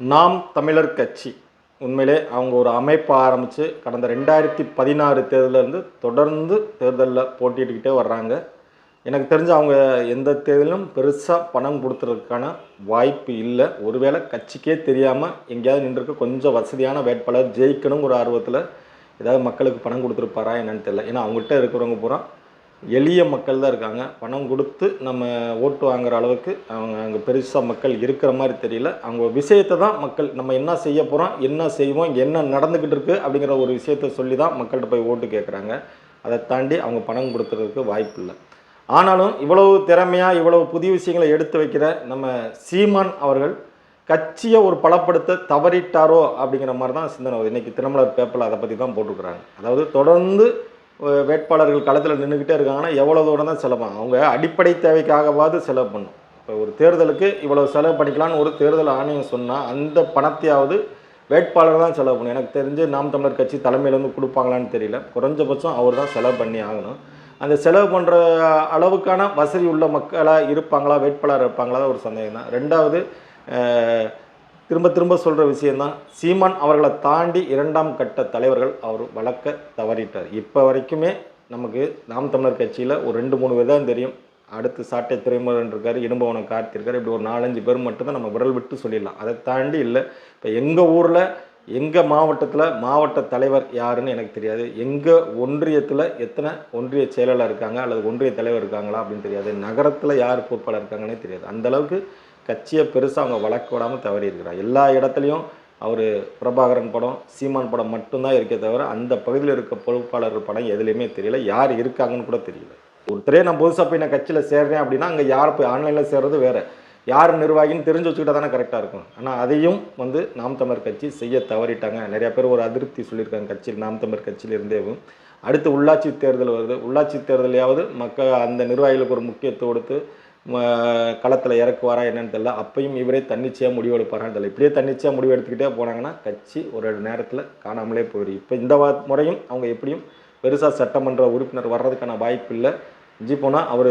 நாம் தமிழர் கட்சி உண்மையிலே அவங்க ஒரு அமைப்பை ஆரம்பித்து கடந்த 2016 தேர்தலிருந்து தொடர்ந்து தேர்தலில் போட்டிட்டுக்கிட்டே வர்றாங்க. எனக்கு தெரிஞ்சு அவங்க எந்த தேர்தலும் பெருசாக பணம் கொடுத்துறதுக்கான வாய்ப்பு இல்லை. ஒருவேளை கட்சிக்கே தெரியாமல் எங்கேயாவது நின்றுருக்கு கொஞ்சம் வசதியான வேட்பாளர் ஜெயிக்கணுங்கிற ஆர்வத்தில் ஏதாவது மக்களுக்கு பணம் கொடுத்துருப்பாரா என்னன்னு தெரியல. ஏன்னா அவங்ககிட்ட இருக்கிறவங்க பூரா எளிய மக்கள் தான் இருக்காங்க. பணம் கொடுத்து நம்ம ஓட்டு வாங்குற அளவுக்கு அவங்க அங்கே பெருசாக மக்கள் இருக்கிற மாதிரி தெரியல. அவங்க விஷயத்தை தான் மக்கள் நம்ம என்ன செய்ய போகிறோம், என்ன செய்வோம், இங்கே என்ன நடந்துக்கிட்டு இருக்குது அப்படிங்கிற ஒரு விஷயத்தை சொல்லி தான் மக்கள்கிட்ட போய் ஓட்டு கேட்குறாங்க. அதை தாண்டி அவங்க பணம் கொடுத்துறதுக்கு வாய்ப்பு இல்லை. ஆனாலும் இவ்வளவு திறமையாக இவ்வளவு புதிய விஷயங்களை எடுத்து வைக்கிற நம்ம சீமான் அவர்கள் கட்சியை ஒரு பலப்படுத்த தவறிட்டாரோ அப்படிங்கிற மாதிரி தான் சிந்தனை வருது. இன்றைக்கி தினமலர் பேப்பரில் அதை பற்றி தான் போட்டுருக்குறாங்க. அதாவது தொடர்ந்து வேட்பாளர்கள் களத்தில் நின்றுக்கிட்டே இருக்காங்கன்னா எவ்வளோ தூரம் தான் செலவாகும். அவங்க அடிப்படை தேவைக்காகவாது செலவு பண்ணும். இப்போ ஒரு தேர்தலுக்கு இவ்வளோ செலவு பண்ணிக்கலான்னு ஒரு தேர்தல் ஆணையம் சொன்னால் அந்த பணத்தையாவது வேட்பாளர் தான் செலவு பண்ணணும். எனக்கு தெரிஞ்சு நாம் தமிழர் கட்சி தலைமையிலேருந்து கொடுப்பாங்களான்னு தெரியல. குறைஞ்சபட்சம் அவர் தான் செலவு பண்ணி ஆகணும். அந்த செலவு பண்ணுற அளவுக்கான வசதி உள்ள மக்களாக இருப்பாங்களா, வேட்பாளர் இருப்பாங்களா ஒரு சந்தேகம் தான். ரெண்டாவது, திரும்ப திரும்ப சொல்கிற விஷயந்தான், சீமான் அவர்களை தாண்டி இரண்டாம் கட்ட தலைவர்கள் அவர் வளர்க்க தவறிட்டார். இப்போ வரைக்குமே நமக்கு நாம் தமிழர் கட்சியில் ஒரு 2-3 பேர் தான் தெரியும். அடுத்து சாட்டை துறைமுருகன் இருக்கார், இடும்பவனம் கார்த்தி இருக்கார். இப்படி ஒரு 4-5 பேர் மட்டும்தான் நம்ம விரல் விட்டு சொல்லிடலாம். அதை தாண்டி இல்லை. இப்போ எங்கள் ஊரில் எங்கள் மாவட்டத்தில் மாவட்ட தலைவர் யாருன்னு எனக்கு தெரியாது. எங்கள் ஒன்றியத்தில் எத்தனை ஒன்றிய செயலாளர் இருக்காங்க அல்லது ஒன்றிய தலைவர் இருக்காங்களா அப்படின்னு தெரியாது. நகரத்தில் யார் பொறுப்பாளர் இருக்காங்கன்னே தெரியாது. அந்தளவுக்கு கட்சியை பெருசாக அவங்க வளர்க்க விடாமல் தவறி இருக்கிறாங்க. எல்லா இடத்துலையும் அவர் பிரபாகரன் படம், சீமான் படம் மட்டும்தான் இருக்கே தவிர அந்த பகுதியில் இருக்க பொறுப்பாளர் படம் எதுலேயுமே தெரியல. யார் இருக்காங்கன்னு கூட தெரியல. ஒருத்தரே நான் புதுசாக போய் நான் கட்சியில் சேர்றேன் அப்படின்னா அங்கே யாரை போய் ஆன்லைனில் சேர்றது வேறு, யார் நிர்வாகின்னு தெரிஞ்சு வச்சுக்கிட்டா தானே கரெக்டாக இருக்கும். ஆனால் அதையும் நாம் தமிழர் கட்சி செய்ய தவறிட்டாங்க. நிறையா பேர் ஒரு அதிருப்தி சொல்லியிருக்காங்க கட்சியில், நாம் தமிழர் கட்சியில் இருந்தேவும். அடுத்து உள்ளாட்சி தேர்தல் வருது. உள்ளாட்சி தேர்தலையாவது மக்கள் அந்த நிர்வாகிகளுக்கு ஒரு முக்கியத்துவம் கொடுத்து களத்தில் இறக்குவாரா என்னன்னு தெரியல. அப்பையும் இவரே தன்னிச்சையாக முடிவு எடுப்பாரான்னு தெரியல. இப்படியே தன்னிச்சையாக முடிவு எடுத்துக்கிட்டே போனாங்கன்னா கட்சி ஒரு நேரத்தில் காணாமலே போயிடும். இப்போ இந்த முறையும் அவங்க எப்படியும் பெருசாக சட்டமன்ற உறுப்பினர் வர்றதுக்கான வாய்ப்பு இல்லை. இஞ்சி போனால் அவர்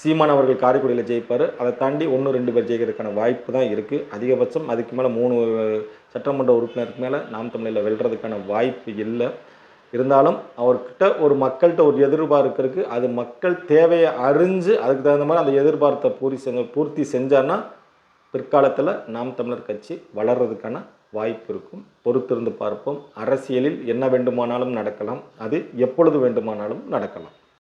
சீமான் அவர்கள் காரைக்குடியில் ஜெயிப்பார். அதை தாண்டி 1-2 பேர் ஜெயிக்கிறதுக்கான வாய்ப்பு தான் இருக்குது. அதிகபட்சம் அதுக்கு மேலே 3 சட்டமன்ற உறுப்பினருக்கு மேலே நாம் தமிழில் வெல்றதுக்கான வாய்ப்பு இல்லை. இருந்தாலும் அவர்கிட்ட ஒரு மக்கள்கிட்ட ஒரு எதிர்பார்க்கிறதுக்கு அது மக்கள் தேவையை அறிஞ்சு அதுக்கு தகுந்த மாதிரி அந்த எதிர்பார்த்தை பூர்த்தி செஞ்சார்னா பிற்காலத்தில் நாம் தமிழர் கட்சி வளர்கிறதுக்கான வாய்ப்பு இருக்கும். பொறுத்திருந்து பார்ப்போம். அரசியலில் என்ன வேண்டுமானாலும் நடக்கலாம், அது எப்பொழுது வேண்டுமானாலும் நடக்கலாம்.